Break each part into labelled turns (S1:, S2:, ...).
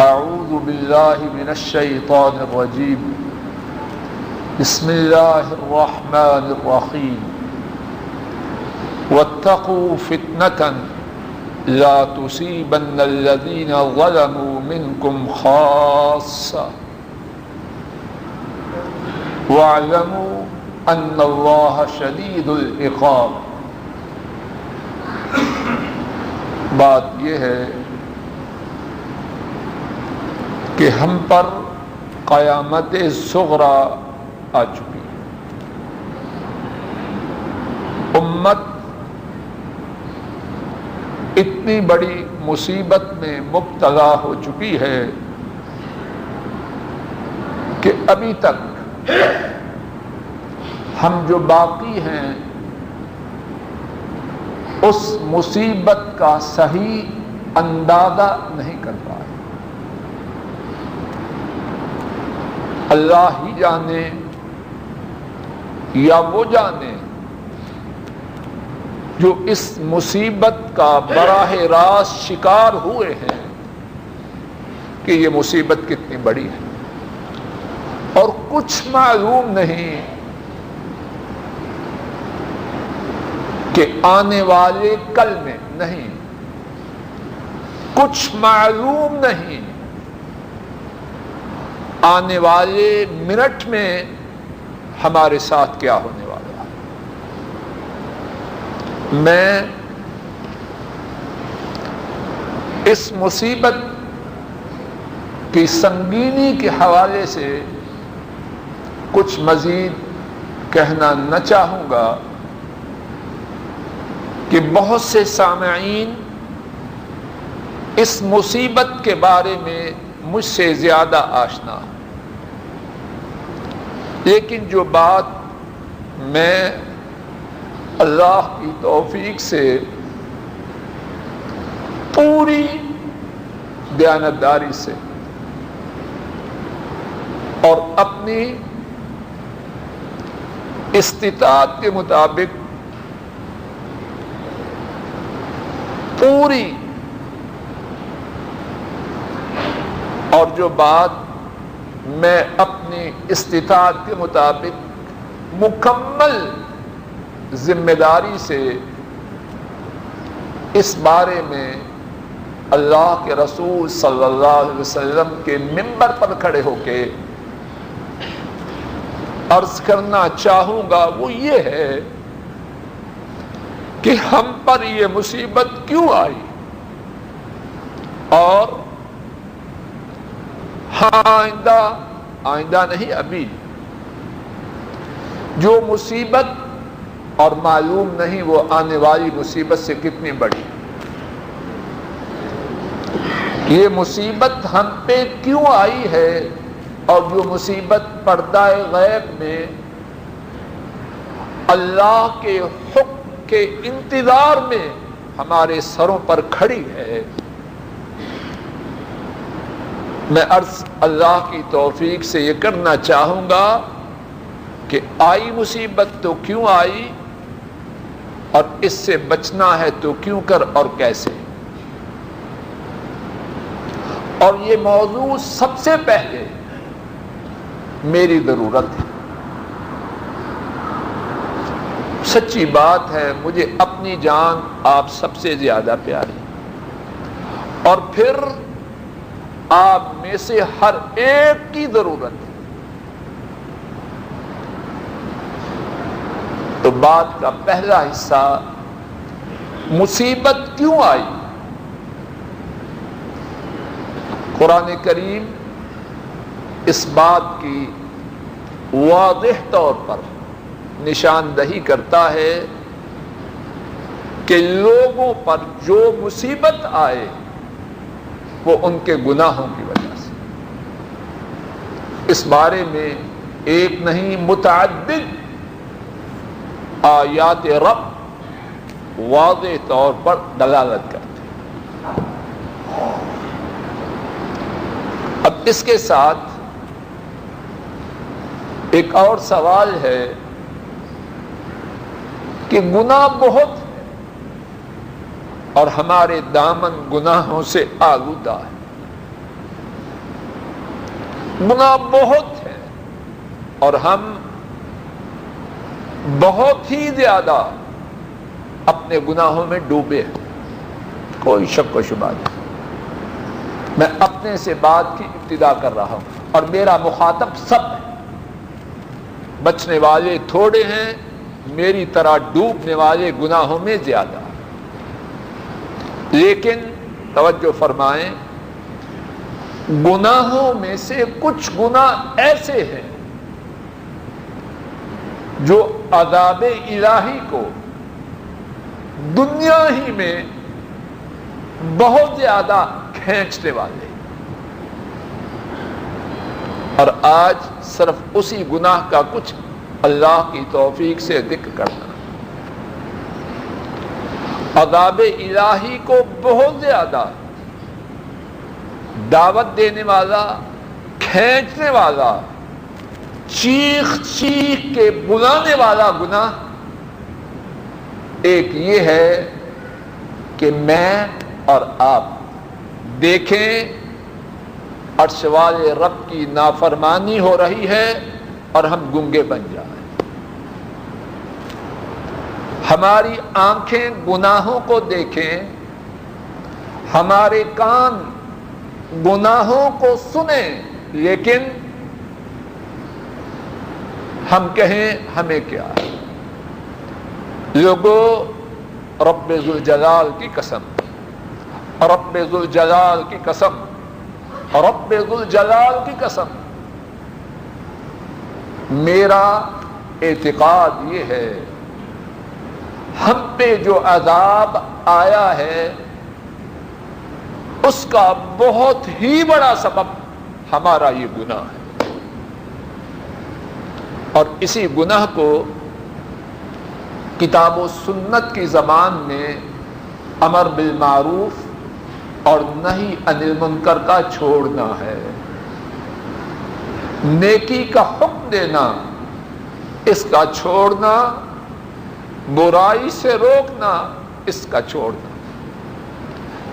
S1: اعوذ باللہ من الشیطان الرجیم بسم اللہ الرحمن الرحیم واتقوا فتنة لا تصیبن الذین ظلموا منکم خاصة واعلموا ان اللہ شدید العقاب۔ بات یہ ہے کہ ہم پر قیامت صغریٰ آ چکی ہے۔ امت اتنی بڑی مصیبت میں مبتلا ہو چکی ہے کہ ابھی تک ہم جو باقی ہیں اس مصیبت کا صحیح اندازہ نہیں کر پائے۔ اللہ ہی جانے یا وہ جانے جو اس مصیبت کا براہ راست شکار ہوئے ہیں کہ یہ مصیبت کتنی بڑی ہے، اور کچھ معلوم نہیں کہ آنے والے کل میں نہیں، کچھ معلوم نہیں آنے والے منٹ میں ہمارے ساتھ کیا ہونے والا ہے۔ میں اس مصیبت کی سنگینی کے حوالے سے کچھ مزید کہنا نہ چاہوں گا کہ بہت سے سامعین اس مصیبت کے بارے میں مجھ سے زیادہ آشنا ہے، لیکن جو بات میں اللہ کی توفیق سے پوری دیانتداری سے اور اپنی استطاعت کے مطابق پوری، اور جو بات میں اپنی استطاعت کے مطابق مکمل ذمہ داری سے اس بارے میں اللہ کے رسول صلی اللہ علیہ وسلم کے منبر پر کھڑے ہو کے عرض کرنا چاہوں گا، وہ یہ ہے کہ ہم پر یہ مصیبت کیوں آئی، اور آئندہ نہیں، ابھی جو مصیبت اور معلوم نہیں وہ آنے والی مصیبت سے کتنی بڑی، یہ مصیبت ہم پہ کیوں آئی ہے، اور جو مصیبت پردہ غیب میں اللہ کے حکم کے انتظار میں ہمارے سروں پر کھڑی ہے۔ میں عرض اللہ کی توفیق سے یہ کرنا چاہوں گا کہ آئی مصیبت تو کیوں آئی، اور اس سے بچنا ہے تو کیوں کر اور کیسے۔ اور یہ موضوع سب سے پہلے میری ضرورت ہے، سچی بات ہے، مجھے اپنی جان آپ سب سے زیادہ پیاری، اور پھر آپ میں سے ہر ایک کی ضرورت ہے۔ تو بات کا پہلا حصہ، مصیبت کیوں آئی؟ قرآن کریم اس بات کی واضح طور پر نشاندہی کرتا ہے کہ لوگوں پر جو مصیبت آئے وہ ان کے گناہوں کی وجہ سے۔ اس بارے میں ایک نہیں متعدد آیات رب واضح طور پر دلالت کرتے ہیں۔ اب اس کے ساتھ ایک اور سوال ہے کہ گناہ بہت ہے اور ہمارے دامن گناہوں سے آلودہ ہے، گناہ بہت ہے اور ہم بہت ہی زیادہ اپنے گناہوں میں ڈوبے ہیں، کوئی شک و شبہ نہیں۔ میں اپنے سے بات کی ابتدا کر رہا ہوں اور میرا مخاطب سب ہے، بچنے والے تھوڑے ہیں، میری طرح ڈوبنے والے گناہوں میں زیادہ۔ لیکن توجہ فرمائیں، گناہوں میں سے کچھ گناہ ایسے ہیں جو عذاب الہی کو دنیا ہی میں بہت زیادہ کھینچنے والے، اور آج صرف اسی گناہ کا کچھ اللہ کی توفیق سے ذکر کرنا۔ عذاب الہی کو بہت زیادہ دعوت دینے والا، کھینچنے والا، چیخ چیخ کے بلانے والا گناہ ایک یہ ہے کہ میں اور آپ دیکھیں عرش والے رب کی نافرمانی ہو رہی ہے اور ہم گنگے بن جائیں، ہماری آنکھیں گناہوں کو دیکھیں، ہمارے کان گناہوں کو سنیں، لیکن ہم کہیں ہمیں کیا ہے؟ لوگوں، رب ذوالجلال کی قسم، رب ذوالجلال کی قسم، رب ذوالجلال کی قسم، میرا اعتقاد یہ ہے ہم پہ جو عذاب آیا ہے اس کا بہت ہی بڑا سبب ہمارا یہ گناہ ہے، اور اسی گناہ کو کتاب و سنت کی زبان میں امر بالمعروف اور نہی عن المنکر کا چھوڑنا ہے، نیکی کا حکم دینا، اس کا چھوڑنا، برائی سے روکنا، اس کا چھوڑنا۔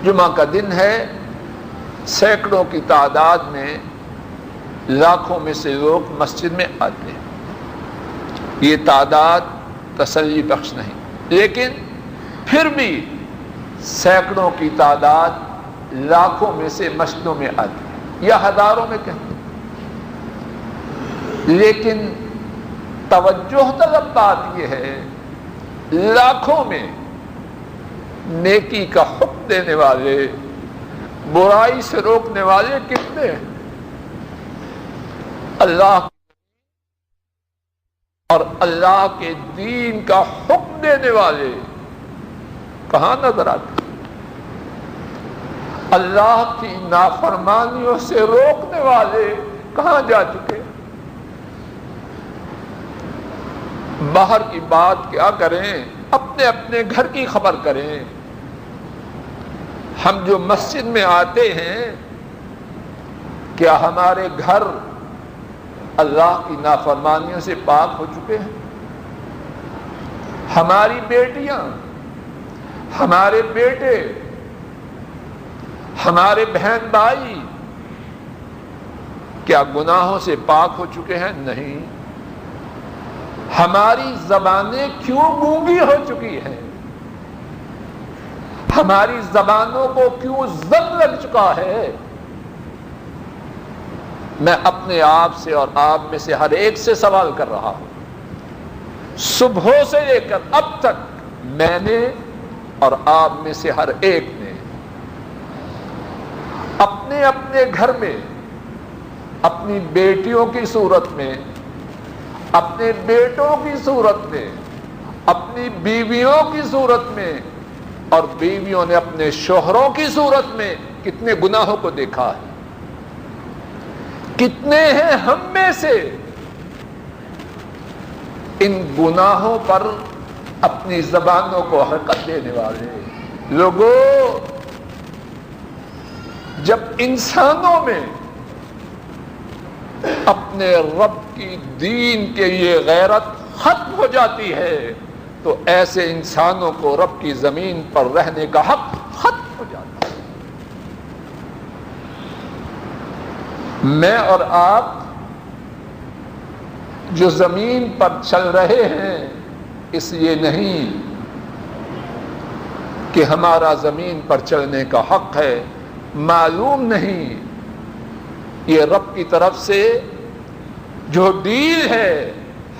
S1: جمعہ کا دن ہے، سینکڑوں کی تعداد میں، لاکھوں میں سے لوگ مسجد میں آتے ہیں، یہ تعداد تسلی بخش نہیں، لیکن پھر بھی سینکڑوں کی تعداد لاکھوں میں سے مسجدوں میں آتی ہے یا ہزاروں میں کہیں، لیکن توجہ طلب بات یہ ہے لاکھوں میں نیکی کا حکم دینے والے، برائی سے روکنے والے کتنے ہیں؟ اللہ اور اللہ کے دین کا حکم دینے والے کہاں نظر آتے؟ اللہ کی نافرمانیوں سے روکنے والے کہاں جا چکے؟ باہر کی بات کیا کریں، اپنے اپنے گھر کی خبر کریں۔ ہم جو مسجد میں آتے ہیں، کیا ہمارے گھر اللہ کی نافرمانیوں سے پاک ہو چکے ہیں؟ ہماری بیٹیاں، ہمارے بیٹے، ہمارے بہن بھائی کیا گناہوں سے پاک ہو چکے ہیں؟ نہیں۔ ہماری زبانیں کیوں گونگی ہو چکی ہیں؟ ہماری زبانوں کو کیوں زنگ لگ چکا ہے؟ میں اپنے آپ سے اور آپ میں سے ہر ایک سے سوال کر رہا ہوں، صبح سے لے کر اب تک میں نے اور آپ میں سے ہر ایک نے اپنے اپنے گھر میں، اپنی بیٹیوں کی صورت میں، اپنے بیٹوں کی صورت میں، اپنی بیویوں کی صورت میں، اور بیویوں نے اپنے شوہروں کی صورت میں کتنے گناہوں کو دیکھا ہے؟ کتنے ہیں ہم میں سے ان گناہوں پر اپنی زبانوں کو حرکت دینے والے؟ لوگوں، جب انسانوں میں اپنے رب کی دین کے لیے غیرت ختم ہو جاتی ہے تو ایسے انسانوں کو رب کی زمین پر رہنے کا حق ختم ہو جاتا ہے۔ میں اور آپ جو زمین پر چل رہے ہیں اس لیے نہیں کہ ہمارا زمین پر چلنے کا حق ہے، معلوم نہیں، یہ رب کی طرف سے جو ڈیل ہے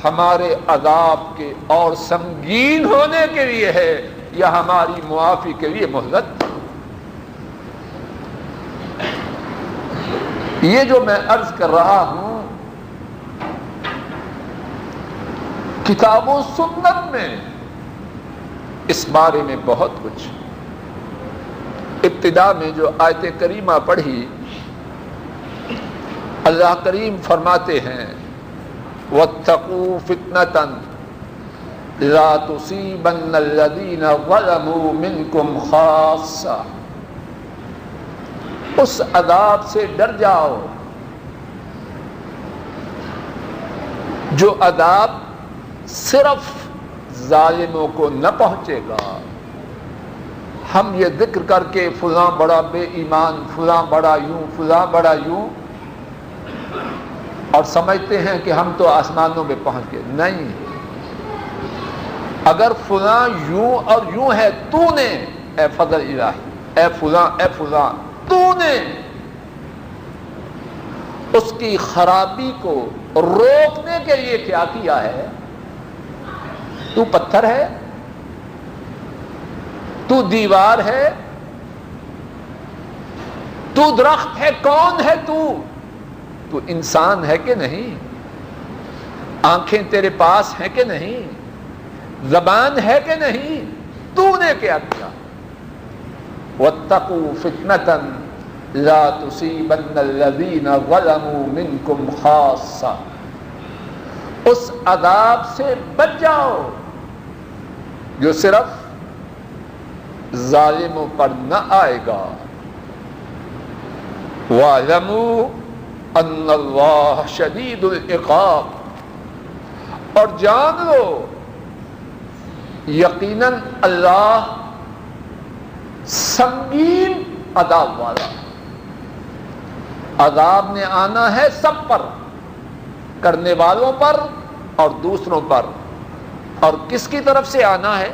S1: ہمارے عذاب کے اور سنگین ہونے کے لیے ہے یا ہماری معافی کے لیے مہلت۔ یہ جو میں عرض کر رہا ہوں کتاب و سنت میں اس بارے میں بہت کچھ۔ ابتدا میں جو آیت کریمہ پڑھی، اللہ کریم فرماتے ہیں وَاتَّقُوا فِتْنَةً لَا تُصِيبَنَّ الَّذِينَ ظَلَمُوا مِنْكُمْ خَاصَّةً، اس عذاب سے ڈر جاؤ جو عذاب صرف ظالموں کو نہ پہنچے گا۔ ہم یہ ذکر کر کے فلاں بڑا بے ایمان، فلاں بڑا یوں، فلاں بڑا یوں، اور سمجھتے ہیں کہ ہم تو آسمانوں میں پہنچ گئے۔ نہیں، اگر فلاں یوں اور یوں ہے، تو نے اے فضل الہی، اے فلاں تو نے اس کی خرابی کو روکنے کے لیے کیا کیا ہے؟ تو پتھر ہے، تو دیوار ہے، تو درخت ہے، کون ہے تو انسان ہے کہ نہیں؟ آنکھیں تیرے پاس ہیں کہ نہیں؟ زبان ہے کہ نہیں؟ تو نے کیا کیا؟ وَاتَّقُوا فِتْنَةً لَا تُصِيبَنَّ الَّذِينَ ظَلَمُوا مِنْكُمْ خَاصَّةً، اس عذاب سے بچ جاؤ جو صرف ظالموں پر نہ آئے گا۔ وَاعْلَمُوا أَنَّ اللَّهَ شَدِيدُ الْعِقَابِ، اور جان لو یقیناً اللہ سنگین عذاب والا۔ عذاب نے آنا ہے سب پر، کرنے والوں پر اور دوسروں پر، اور کس کی طرف سے آنا ہے؟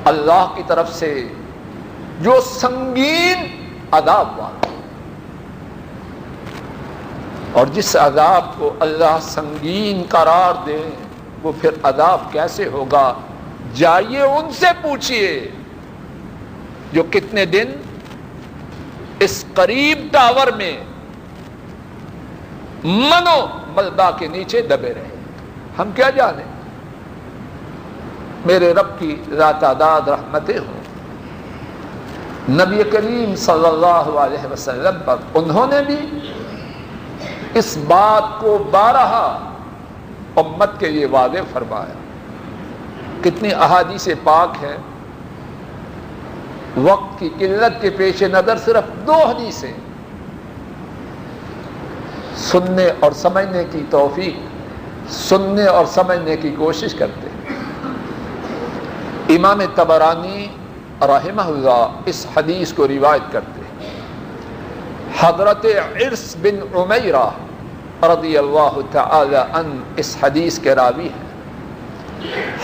S1: اللہ کی طرف سے جو سنگین عذاب والا۔ اور جس عذاب کو اللہ سنگین قرار دے وہ پھر عذاب کیسے ہوگا؟ جائیے ان سے پوچھئے جو کتنے دن اس قریب ٹاور میں منو ملبہ کے نیچے دبے رہے۔ ہم کیا جانے؟ میرے رب کی ذاتعداد رحمتیں ہوں نبی کریم صلی اللہ علیہ وسلم پر، انہوں نے بھی اس بات کو بارہا امت کے لیے واضح فرمایا۔ کتنی احادیث پاک ہے، وقت کی قلت کے پیش نظر صرف 2 حدیثیں سننے اور سمجھنے کی توفیق، سننے اور سمجھنے کی کوشش کرتے ہیں۔ امام طبرانی رحمہ اللہ اس حدیث کو روایت کرتے ہیں۔ حضرت عرس بن عمیرہ رضی اللہ تعالی عنہ اس حدیث کے راوی ہیں۔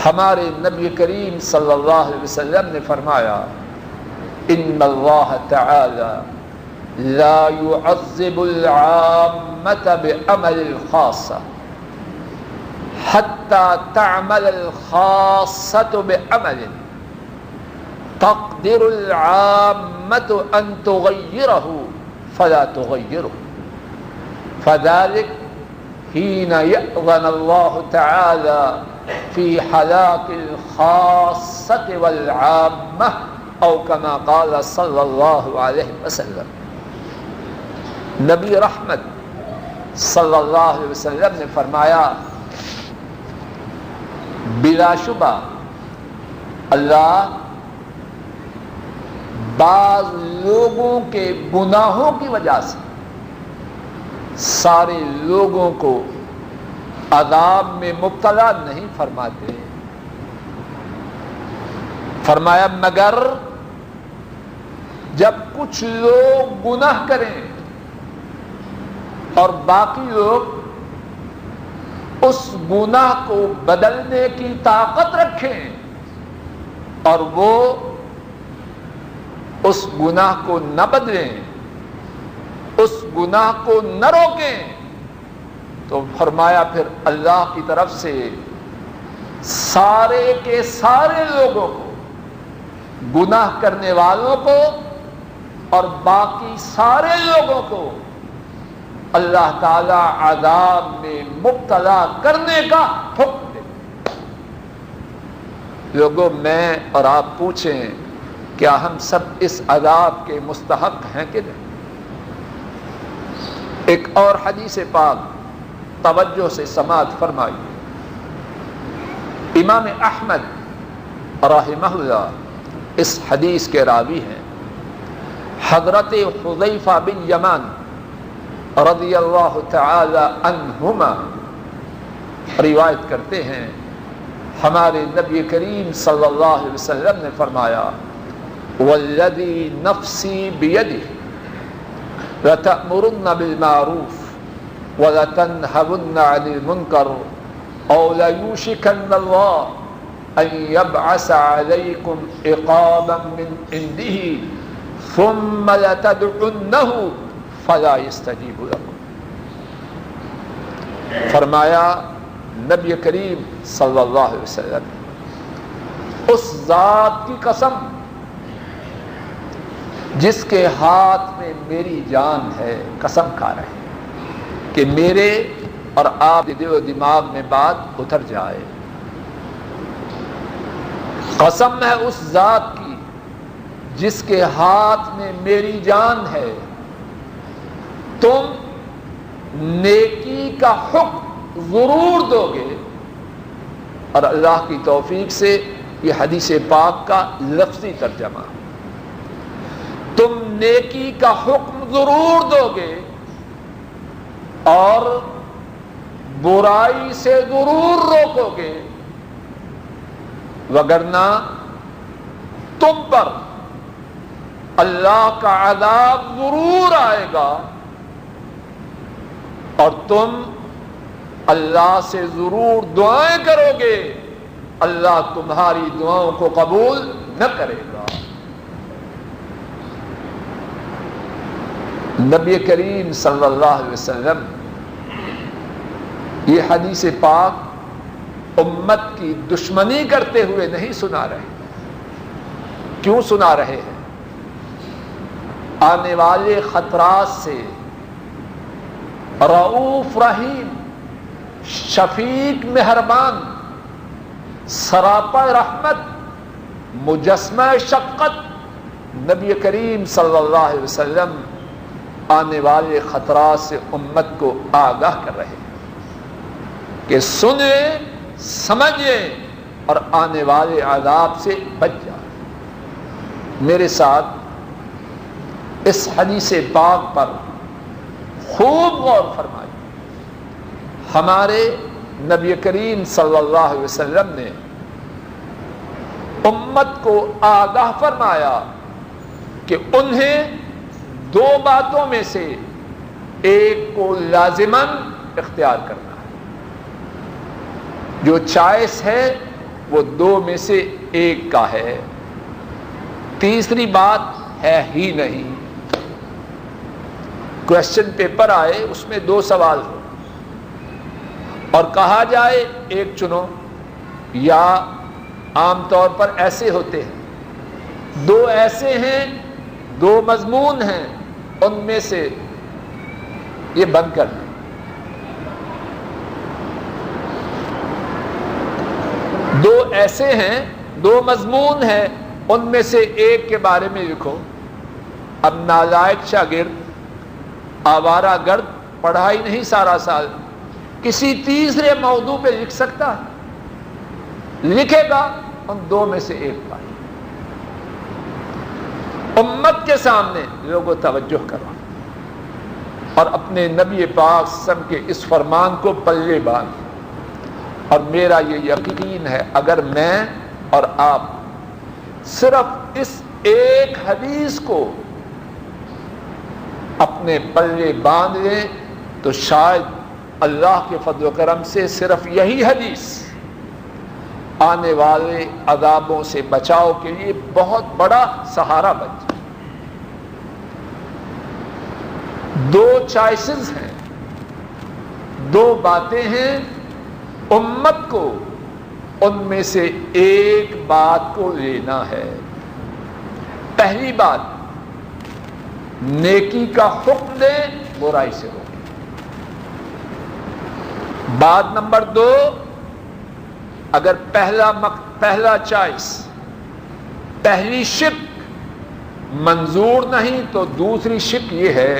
S1: ہمارے نبی کریم صلی اللہ علیہ وسلم نے فرمایا ان اللہ تعالی لا يعذب العامة بعمل الخاصة حتى تعمل الخاصة بعمل تقدر العامة أن تغيره فلا تغيره فذلك حين يأذن الله تعالى في حلاك الخاصة والعامة او كما قال صلی اللہ علیہ وسلم۔ نبی رحمت صلی اللہ علیہ وسلم نے فرمایا بلا شبہ اللہ بعض لوگوں کے گناہوں کی وجہ سے سارے لوگوں کو عذاب میں مبتلا نہیں فرماتے، فرمایا مگر جب کچھ لوگ گناہ کریں اور باقی لوگ اس گناہ کو بدلنے کی طاقت رکھیں اور وہ اس گناہ کو نہ بدلیں، اس گناہ کو نہ روکیں، تو فرمایا پھر اللہ کی طرف سے سارے کے سارے لوگوں کو، گناہ کرنے والوں کو اور باقی سارے لوگوں کو اللہ تعالی عذاب میں مبتلا کرنے کا حکم دے۔ لوگوں، میں اور آپ پوچھیں، کیا ہم سب اس عذاب کے مستحق ہیں کہ نہیں؟ ایک اور حدیث پاک توجہ سے سماعت فرمائیے۔ امام احمد رحمہ اللہ اس حدیث کے راوی ہیں، حضرت حذیفہ بن یمان رضی اللہ تعالی عنہما روایت کرتے ہیں، ہمارے نبی کریم صلی اللہ علیہ وسلم نے فرمایا، والذی نفسی بیدہ لتأمرن بالمعروف ولتنہون عن المنکر او لیوشکن اللہ ان یبعث علیکم عقابا من عنده ثم لتدعنہ فلا یستجیب لکم۔ فرمایا نبی کریم صلی اللہ علیہ وسلم، اس ذات کی قسم جس کے ہاتھ میں میری جان ہے، قسم کھا رہے ہیں کہ میرے اور آپ کے دل و دماغ میں بات اتر جائے، قسم ہے اس ذات کی جس کے ہاتھ میں میری جان ہے، تم نیکی کا حکم ضرور دو گے۔ اور اللہ کی توفیق سے یہ حدیث پاک کا لفظی ترجمہ، تم نیکی کا حکم ضرور دو گے اور برائی سے ضرور روکو گے، وگرنہ تم پر اللہ کا عذاب ضرور آئے گا اور تم اللہ سے ضرور دعائیں کرو گے، اللہ تمہاری دعاؤں کو قبول نہ کرے گا۔ نبی کریم صلی اللہ علیہ وسلم یہ حدیث پاک امت کی دشمنی کرتے ہوئے نہیں سنا رہے۔ کیوں سنا رہے ہیں؟ آنے والے خطرات سے رؤوف رحیم، شفیق مہربان، سراپا رحمت، مجسمہ شفقت نبی کریم صلی اللہ علیہ وسلم آنے والے خطرات سے امت کو آگاہ کر رہے ہیں کہ سنیں، سمجھیں اور آنے والے عذاب سے بچ جائیں۔ میرے ساتھ اس حدیث پاک پر خوب غور فرمائیں۔ ہمارے نبی کریم صلی اللہ علیہ وسلم نے امت کو آگاہ فرمایا کہ انہیں دو باتوں میں سے ایک کو لازماً اختیار کرنا ہے، جو چوائس ہے وہ دو میں سے ایک کا ہے، تیسری بات ہے ہی نہیں۔ کوشچن پیپر آئے، اس میں دو سوال ہو اور کہا جائے ایک چنو، یا عام طور پر ایسے ہوتے ہیں، دو ایسے ہیں، دو مضمون ہیں، ان میں سے یہ بند کر دیں۔ دو ایسے ہیں، دو مضمون ہیں، ان میں سے ایک کے بارے میں لکھو۔ اب نالائق شاگرد، آوارہ گرد، پڑھائی نہیں سارا سال، کسی تیسرے موضوع پہ لکھ سکتا ہے؟ لکھے گا ان دو میں سے ایک کا۔ امت کے سامنے لوگوں توجہ کرو اور اپنے نبی پاک صلی اللہ علیہ وسلم کے اس فرمان کو پلے باندھ۔ اور میرا یہ یقین ہے اگر میں اور آپ صرف اس ایک حدیث کو اپنے پلے باندھ لیں تو شاید اللہ کے فضل و کرم سے صرف یہی حدیث آنے والے عذابوں سے بچاؤ کے لیے بہت بڑا سہارا بن جائے۔ دو چوائسز ہیں، دو باتیں ہیں، امت کو ان میں سے ایک بات کو لینا ہے۔ پہلی بات، نیکی کا حکم دیں، برائی سے روکیں۔ بات نمبر دو، اگر پہلا چوائس، پہلی شق منظور نہیں تو دوسری شق یہ ہے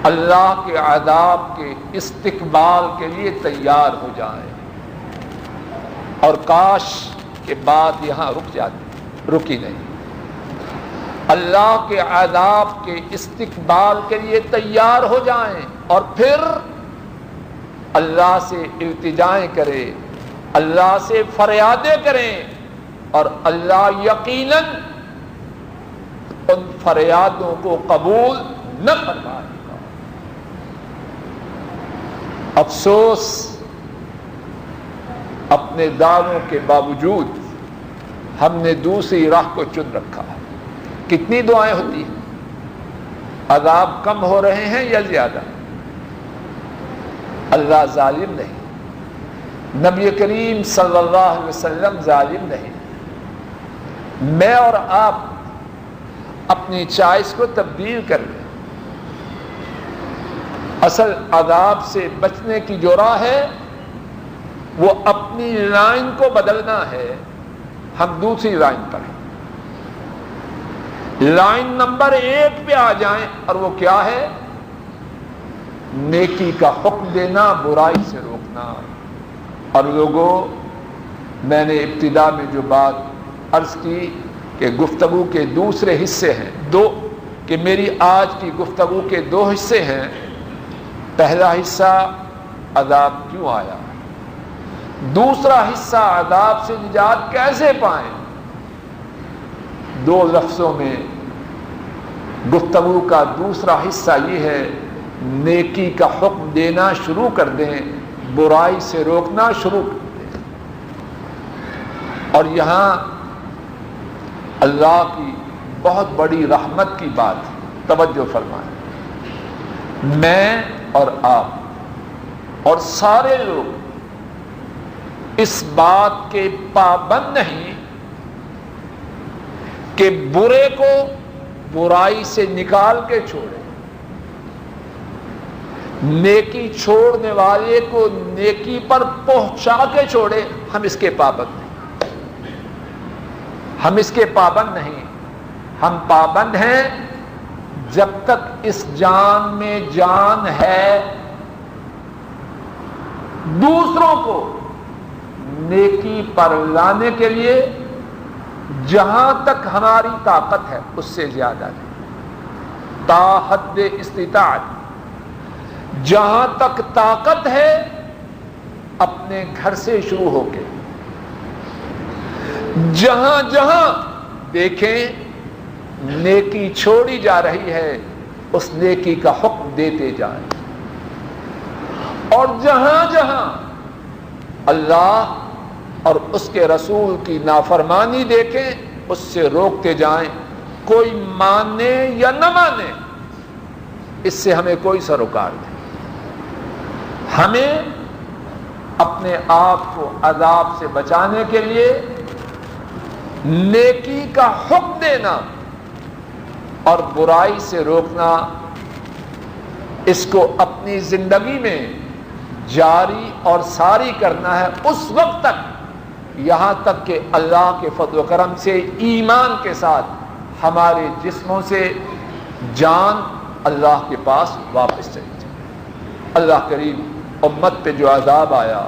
S1: اللہ کے عذاب کے استقبال کے لیے تیار ہو جائیں۔ اور کاش کہ بات یہاں رک جاتی، رکی نہیں۔ اللہ کے عذاب کے استقبال کے لیے تیار ہو جائیں اور پھر اللہ سے التجائیں کریں، اللہ سے فریادیں کریں، اور اللہ یقیناً ان فریادوں کو قبول نہ فرمائے گا۔ افسوس، اپنے دعووں کے باوجود ہم نے دوسری راہ کو چن رکھا ہے۔ کتنی دعائیں ہوتی ہیں، عذاب کم ہو رہے ہیں یا زیادہ؟ اللہ ظالم نہیں، نبی کریم صلی اللہ علیہ وسلم ظالم نہیں۔ میں اور آپ اپنی چوائس کو تبدیل کر لیں۔ اصل عذاب سے بچنے کی جو راہ ہے وہ اپنی لائن کو بدلنا ہے۔ ہم دوسری لائن پر ہیں، لائن نمبر 1 پہ آ جائیں، اور وہ کیا ہے؟ نیکی کا حکم دینا، برائی سے روکنا۔ اور لوگوں، میں نے ابتدا میں جو بات عرض کی کہ گفتگو کے دوسرے حصے ہیں دو، کہ میری آج کی گفتگو کے 2 حصے ہیں۔ پہلا حصہ عذاب کیوں آیا، دوسرا حصہ عذاب سے نجات کیسے پائیں۔ 2 لفظوں میں گفتگو کا دوسرا حصہ یہ ہے، نیکی کا حکم دینا شروع کر دیں، برائی سے روکنا شروع کر دیں۔ اور یہاں اللہ کی بہت بڑی رحمت کی بات ہے، توجہ فرمائیں۔ میں اور آپ اور سارے لوگ اس بات کے پابند نہیں کہ برے کو برائی سے نکال کے چھوڑے، نیکی چھوڑنے والے کو نیکی پر پہنچا کے چھوڑے۔ ہم اس کے پابند نہیں، ہم اس کے پابند نہیں۔ ہم پابند ہیں جب تک اس جان میں جان ہے، دوسروں کو نیکی پر لانے کے لیے جہاں تک ہماری طاقت ہے اس سے زیادہ نہیں، تا حد استطاعت، جہاں تک طاقت ہے اپنے گھر سے شروع ہو کے جہاں جہاں دیکھیں نیکی چھوڑی جا رہی ہے اس نیکی کا حکم دیتے جائیں، اور جہاں جہاں اللہ اور اس کے رسول کی نافرمانی دیکھیں اس سے روکتے جائیں۔ کوئی مانے یا نہ مانے اس سے ہمیں کوئی سروکار نہیں۔ ہمیں اپنے آپ کو عذاب سے بچانے کے لیے نیکی کا حکم دینا اور برائی سے روکنا، اس کو اپنی زندگی میں جاری اور ساری کرنا ہے اس وقت تک یہاں تک کہ اللہ کے فضل و کرم سے ایمان کے ساتھ ہمارے جسموں سے جان اللہ کے پاس واپس چلی جائے۔ اللہ کریم امت پہ جو عذاب آیا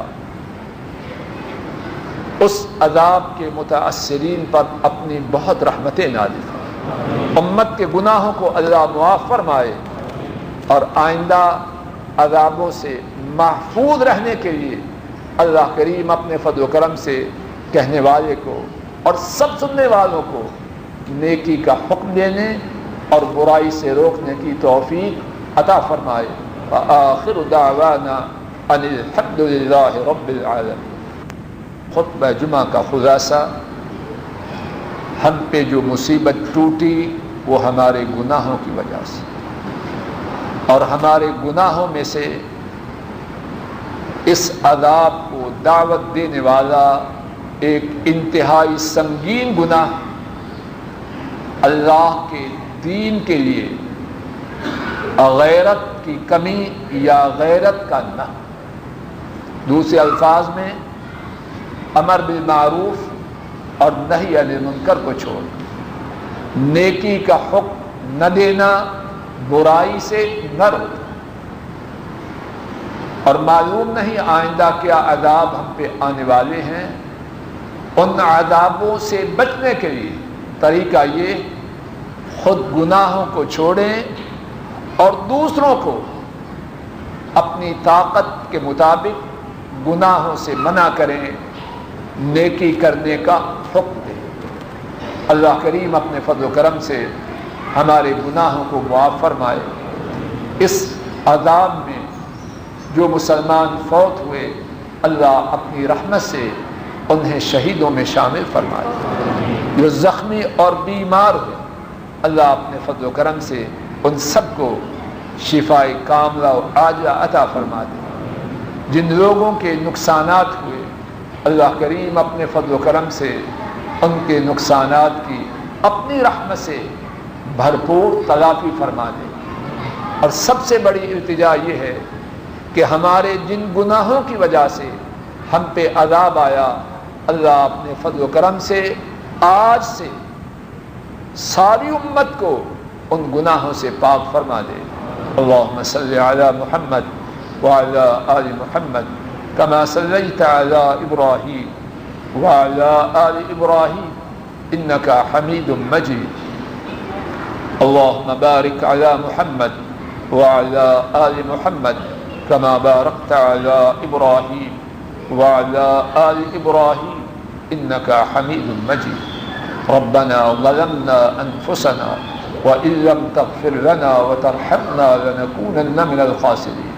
S1: اس عذاب کے متاثرین پر اپنی بہت رحمتیں نازل فرمائے، امت کے گناہوں کو اللہ معاف فرمائے، اور آئندہ عذابوں سے محفوظ رہنے کے لیے اللہ کریم اپنے فضل و کرم سے کہنے والے کو اور سب سننے والوں کو نیکی کا حکم دینے اور برائی سے روکنے کی توفیق عطا فرمائے۔ وآخر دعوانا ان الحمد للہ رب العالمین۔ خطبہ جمعہ کا خلاصہ، ہم پہ جو مصیبت ٹوٹی وہ ہمارے گناہوں کی وجہ سے، اور ہمارے گناہوں میں سے اس عذاب کو دعوت دینے والا ایک انتہائی سنگین گناہ اللہ کے دین کے لیے غیرت کی کمی یا غیرت کا نہ، دوسرے الفاظ میں امر بالمعروف اور نہی عن المنکر کو چھوڑ، نیکی کا حکم نہ دینا، برائی سے نہ روکنا، اور معلوم نہیں آئندہ کیا عذاب ہم پہ آنے والے ہیں۔ ان عذابوں سے بچنے کے لیے طریقہ یہ، خود گناہوں کو چھوڑیں اور دوسروں کو اپنی طاقت کے مطابق گناہوں سے منع کریں، نیکی کرنے کا حکم دیں۔ اللہ کریم اپنے فضل و کرم سے ہمارے گناہوں کو معاف فرمائے۔ اس عذاب میں جو مسلمان فوت ہوئے، اللہ اپنی رحمت سے انہیں شہیدوں میں شامل فرمائے۔ جو زخمی اور بیمار ہوئے، اللہ اپنے فضل و کرم سے ان سب کو شفائے کاملہ و عاجلہ عطا فرما دے۔ جن لوگوں کے نقصانات ہوئے، اللہ کریم اپنے فضل و کرم سے ان کے نقصانات کی اپنی رحمت سے بھرپور تلافی فرما دے۔ اور سب سے بڑی التجا یہ ہے کہ ہمارے جن گناہوں کی وجہ سے ہم پہ عذاب آیا، اللہ اپنے فضل و کرم سے آج سے ساری امت کو ان گناہوں سے پاک فرما دے۔ اللہم صلی علی محمد وعلی آل محمد کما صلیت علی ابراہیم وعلی آل ابراہیم انک حمید مجید۔ اللہم بارک علی محمد وعلی آل محمد کما بارکت علی ابراہیم وعلی آل ابراہیم انک حمید مجید۔ ربنا ظلمنا انفسنا وإن لم تغفر لنا وترحمنا لنكونن من الخاسرين۔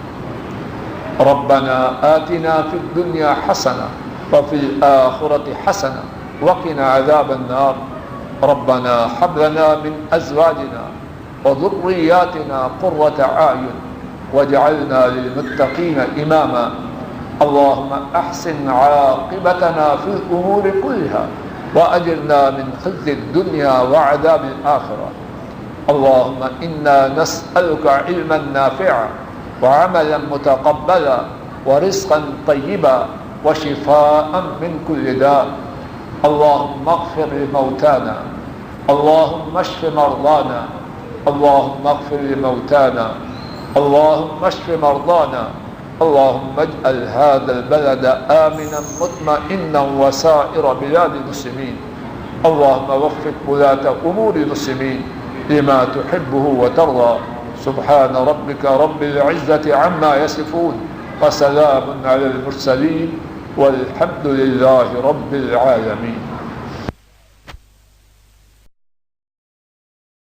S1: ربنا آتنا في الدنيا حسنة وفي الآخرة حسنة وقنا عذاب النار۔ ربنا هب لنا من أزواجنا وذرياتنا قرة أعين واجعلنا للمتقين إماما۔ اللهم أحسن عاقبتنا في الأمور كلها وأجرنا من خزي الدنيا وعذاب الآخرة۔ اللهم إنا نسألك علما نافعا وعملا متقبلا ورزقا طيبا وشفاء من كل داء۔ اللهم اغفر لموتانا، اللهم اشف مرضانا، اللهم اغفر لموتانا، اللهم اشف مرضانا، اللهم اجعل هذا البلد آمنا مطمئنا وسائر بلاد المسلمين۔ اللهم وفق ولاة أمور المسلمين لما تحبه وترضى۔ سبحان ربك رب العزة عما يصفون وسلام على المرسلين والحمد لله رب العالمين۔